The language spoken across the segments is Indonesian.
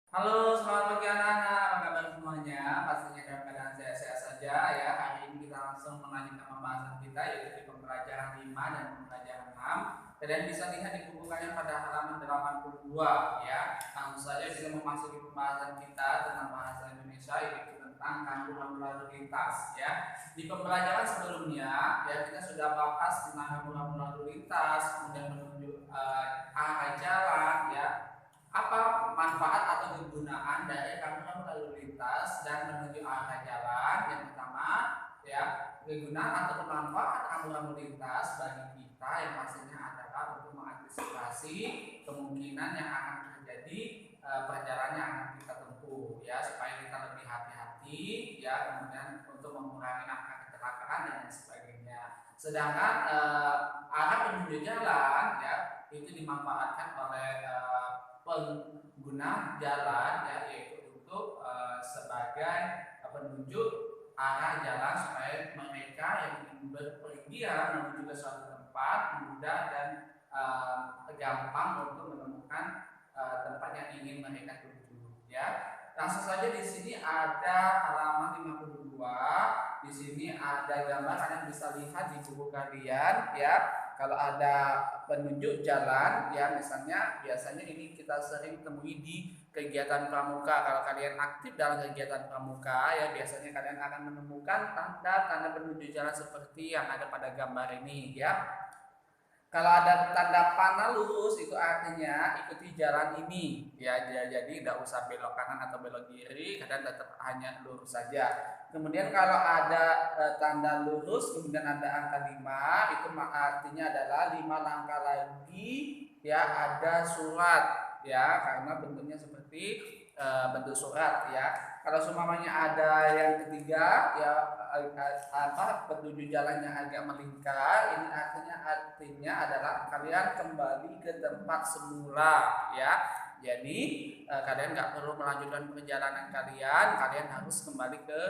Halo, selamat pagi anak-anak. Apa kabar semuanya? Pastinya dalam keadaan sehat-sehat saja ya. Hari ini kita langsung melanjutkan pembahasan kita yaitu di pembelajaran 5 dan pembelajaran 6. Kalian bisa lihat di buku kalian pada halaman 82 ya. Langsung saja kita memasuki pembahasan kita tentang bahasa Indonesia yaitu tentang kambuhan lalu lintas ya. Di pembelajaran sebelumnya ya kita sudah bahas tentang kambuhan lalu lintas, kemudian menunjuk arah jalan ya, apa manfaat atau kegunaan dari kamera lalu lintas dan menuju arah jalan. Yang pertama ya, kegunaan atau manfaat kamera lalu lintas bagi kita yang pastinya adalah untuk mengantisipasi kemungkinan yang akan terjadi perjalanan yang akan kita tempuh ya, supaya kita lebih hati-hati ya, kemudian untuk mengurangi angka kecelakaan dan lain sebagainya. Sedangkan arah penuju jalan ya itu dimanfaatkan oleh pengguna jalan ya, yaitu untuk sebagai penunjuk arah jalan supaya mereka yang ingin berpergian menuju ke suatu tempat mudah dan gampang untuk menemukan tempat yang ingin mereka tuju ya. Langsung saja di sini ada halaman 52. Di sini ada gambar, kalian bisa lihat di buku kalian ya. Kalau ada penunjuk jalan ya, misalnya biasanya ini kita sering temui di kegiatan pramuka. Kalau kalian aktif dalam kegiatan pramuka ya, biasanya kalian akan menemukan tanda-tanda penunjuk jalan seperti yang ada pada gambar ini ya. Kalau ada tanda panah lurus itu artinya ikuti jalan ini ya, jadi tidak usah belok kanan atau belok kiri, kalian tetap hanya lurus saja. Kemudian kalau ada tanda lurus kemudian ada angka 5, itu artinya adalah 5 langkah lagi ya ada surat ya, karena bentuknya seperti bentuk surat ya. Kalau seumpamanya ada yang ketiga ya, petunjuk jalan yang agak melingkar, ini artinya adalah kalian kembali ke tempat semula ya. Jadi kalian nggak perlu melanjutkan perjalanan kalian harus kembali ke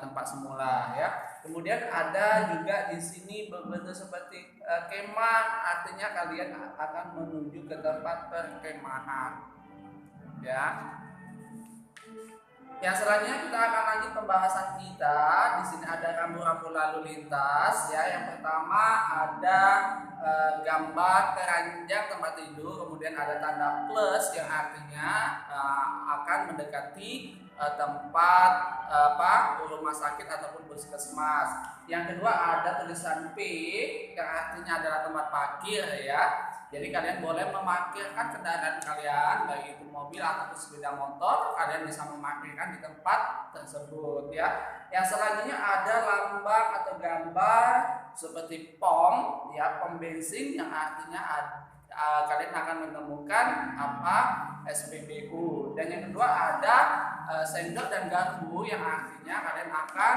tempat semula ya. Kemudian ada juga di sini berbentuk seperti kemah, artinya kalian akan menuju ke tempat perkemahan ya. Yang selanjutnya kita akan lanjut pembahasan kita. Di sini ada rambu-rambu lalu lintas ya. Yang pertama ada gambar keranjang tempat tidur, kemudian ada tanda plus yang artinya akan mendekati tempat rumah sakit ataupun puskesmas. Yang kedua ada tulisan P yang artinya adalah tempat parkir ya. Jadi kalian boleh memarkirkan kendaraan kalian, baik itu mobil ataupun sepeda motor, kalian bisa memarkirkan di tempat tersebut ya. Yang selanjutnya ada lambang atau gambar seperti pom ya, pom bensin yang artinya kalian akan menemukan apa SPBU. Dan yang kedua ada sendok dan garpu yang artinya kalian akan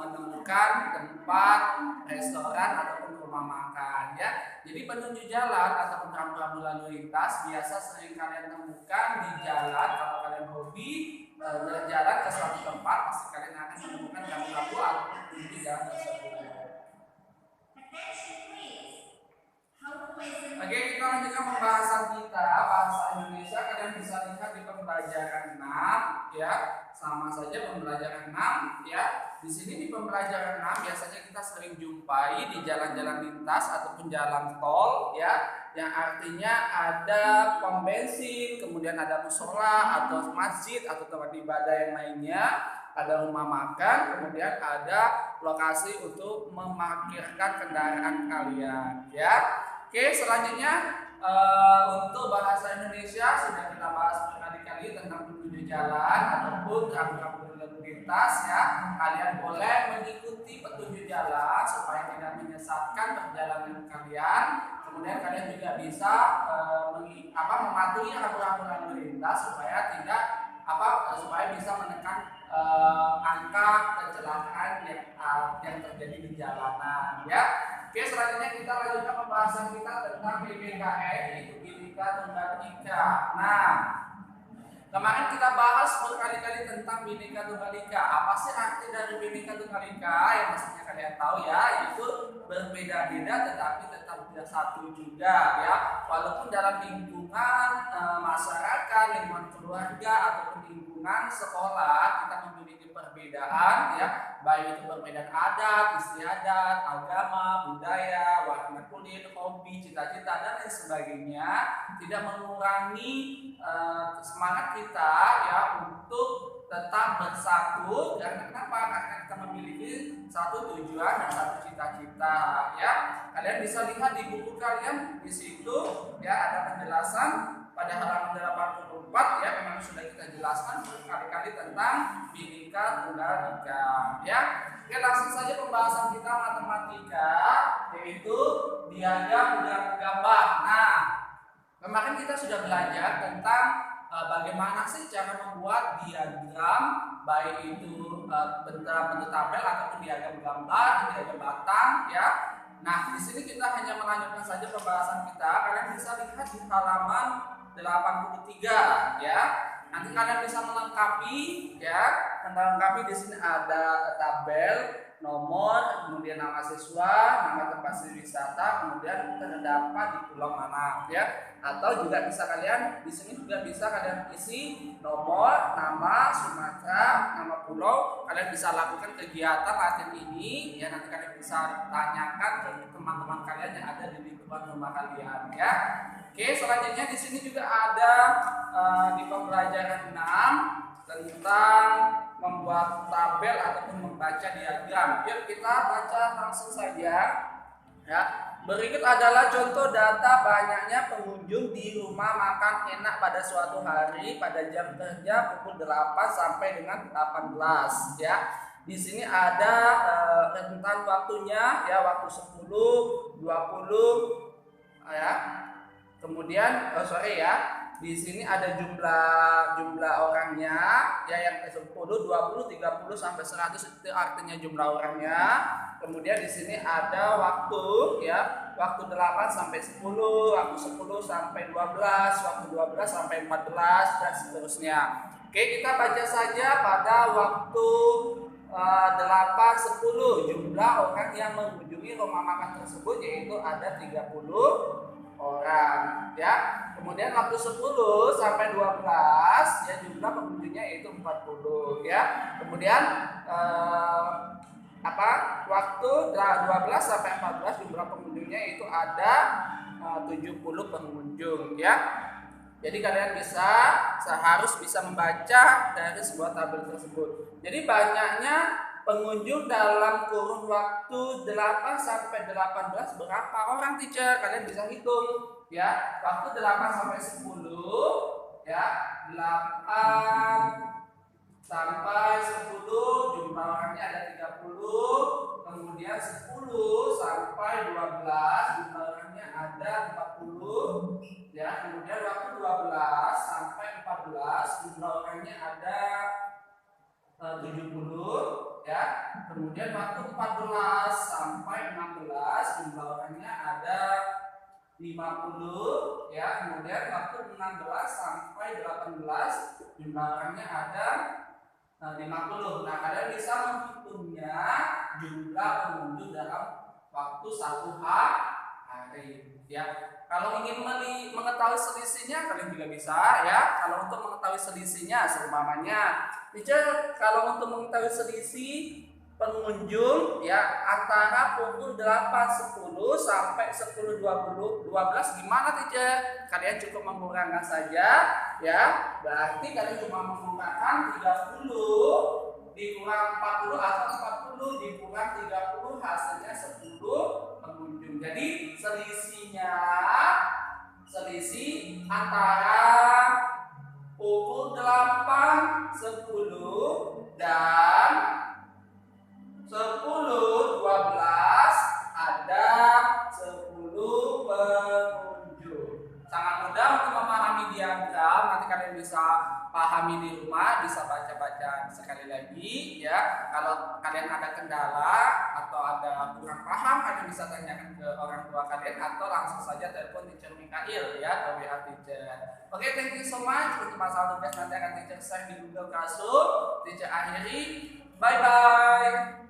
menemukan tempat restoran ataupun rumah makan ya. Jadi penunjuk jalan ataupun rambu-rambu lalu lintas biasa sering kalian temukan di jalan. Kalau kalian hobi berjalan ke suatu tempat, pasti kalian akan menemukan rambu-rambu ataupun penunjuk jalan tersebut. Oke, kita lanjutkan pembahasan kita bahasa Indonesia. Kalian bisa lihat di pembelajaran 6 ya. Sama saja pembelajaran 6 ya. Di sini di pembelajaran 6 biasanya kita sering jumpai di jalan-jalan lintas ataupun jalan tol ya, yang artinya ada pom bensin, kemudian ada musola atau masjid atau tempat ibadah yang lainnya, ada rumah makan, kemudian ada lokasi untuk memarkirkan kendaraan kalian ya. Oke, selanjutnya untuk bahasa Indonesia sudah kita bahas berkali-kali tentang penunjuk jalan ataupun rambu-rambu lalu lintas ya. Kalian boleh mengikuti petunjuk jalan supaya tidak menyesatkan perjalanan kalian. Kemudian kalian juga bisa mematuhi rambu-rambu lalu lintas supaya supaya bisa menekan angka kecelakaan yang terjadi di jalanan ya. Oke, selanjutnya kita lanjutkan pembahasan kita tentang PPKN, yaitu Bhinneka Tunggal Ika. Nah, Kemarin kita bahas berkali-kali tentang Bhinneka Tunggal Ika. Apa sih arti dari Bhinneka Tunggal Ika? Yang pastinya kalian tahu ya, yaitu berbeda-beda tetapi tetap satu juga ya. Walaupun dalam lingkungan masyarakat, lingkungan keluarga ataupun lingkungan sekolah kita memiliki perbedaan ya, baik itu perbedaan adat, istiadat, agama, budaya, warna kulit, hobi, cita-cita dan lain sebagainya, tidak mengurangi semangat kita ya untuk tetap bersatu. Karena kenapa? Karena kita memiliki satu tujuan dan satu cita-cita ya. Kalian bisa lihat di buku kalian, di situ ya ada penjelasan pada halaman 84 ya, memang sudah kita jelaskan berkali-kali tentang Bhinneka Tunggal Ika ya. Oke, langsung saja pembahasan kita matematika, yaitu diagram dan gambar. Nah, kemarin kita sudah belajar tentang bagaimana sih cara membuat diagram, baik itu dalam bentuk tabel ataupun diagram gambar, diagram batang ya. Nah, di sini kita hanya melanjutkan saja pembahasan kita. Kalian bisa lihat di halaman 83 ya. Nanti kalian bisa melengkapi ya. Melengkapi di sini ada tabel, nomor, kemudian nama siswa, nama tempat wisata, kemudian terdapat di pulau mana ya. Atau juga bisa kalian di sini juga bisa kalian isi nomor, nama Sumatera, nama pulau. Kalian bisa lakukan kegiatan latihan ini ya, nanti kalian bisa tanyakan ke teman-teman kalian yang ada di lingkungan rumah kalian ya. Oke, selanjutnya di sini juga ada di pembelajaran 6 tentang membuat tabel ataupun membaca diagram. Yuk kita baca langsung saja ya. Berikut adalah contoh data banyaknya pengunjung di rumah makan enak pada suatu hari pada jam kerja pukul 8 sampai dengan 18 ya. Di sini ada rentan waktunya ya, waktu 10, 20 ya. Kemudian di sini ada jumlah orangnya ya, yang 10, 20, 30 sampai 100 itu artinya jumlah orangnya. Kemudian di sini ada waktu ya, waktu 8 sampai 10, waktu 10 sampai 12, waktu 12 sampai 14 dan seterusnya. Oke, kita baca saja pada waktu 8, 10 jumlah orang yang mengunjungi rumah makan tersebut yaitu ada 30 orang ya. Kemudian waktu 10 sampai 12 ya, jumlah pengunjungnya yaitu 40 ya. Kemudian waktu 12 sampai 14 jumlah pengunjungnya itu ada 70 pengunjung ya. Jadi kalian harus bisa membaca dari sebuah tabel tersebut. Jadi banyaknya pengunjung dalam kurun waktu 8 sampai 18 berapa orang, teacher? Kalian bisa hitung ya. Waktu 8 sampai 10 ya, 8 sampai 10 jumlah orangnya ada 30. Kemudian 10 sampai 12 jumlah orangnya ada 40 ya. Kemudian waktu 12 sampai 14 jumlah orangnya ada 70 ya. Kemudian waktu 14 sampai 16 jumlah orangnya ada 50 ya. Kemudian waktu 16 sampai 18 jumlah orangnya ada 50. Nah, kalian bisa menghitungnya jumlah pengunjung dalam waktu 1 hari ya. Kalau ingin mengetahui selisihnya kalian juga bisa ya. Kalau untuk mengetahui selisihnya seumpamanya, teacher, kalau untuk mengetahui selisih pengunjung ya antara pukul 8.10 sampai 10.12 gimana, teacher? Kalian cukup mengurangi saja ya. Berarti kalian cuma menggunakan 30 dikurang 40 atau 40 dikurang 30 hasilnya 10 pengunjung. Jadi selisih antara pukul 8, 10 dan 10, 12 ada 10 pengunjung. Sangat mudah untuk memahami diagram. Nanti kalian bisa pahami di rumah, bisa baca-baca sekali lagi ya. Kalau kalian ada kendala atau ada kurang paham, kalian bisa tanyakan ke orang tua kalian atau langsung saja telepon teacher Mikail ya atau WA teacher. Oke, thank you so much. Untuk masalah tugas nanti akan teacher share di Google Classroom. Teacher akhiri. Bye bye.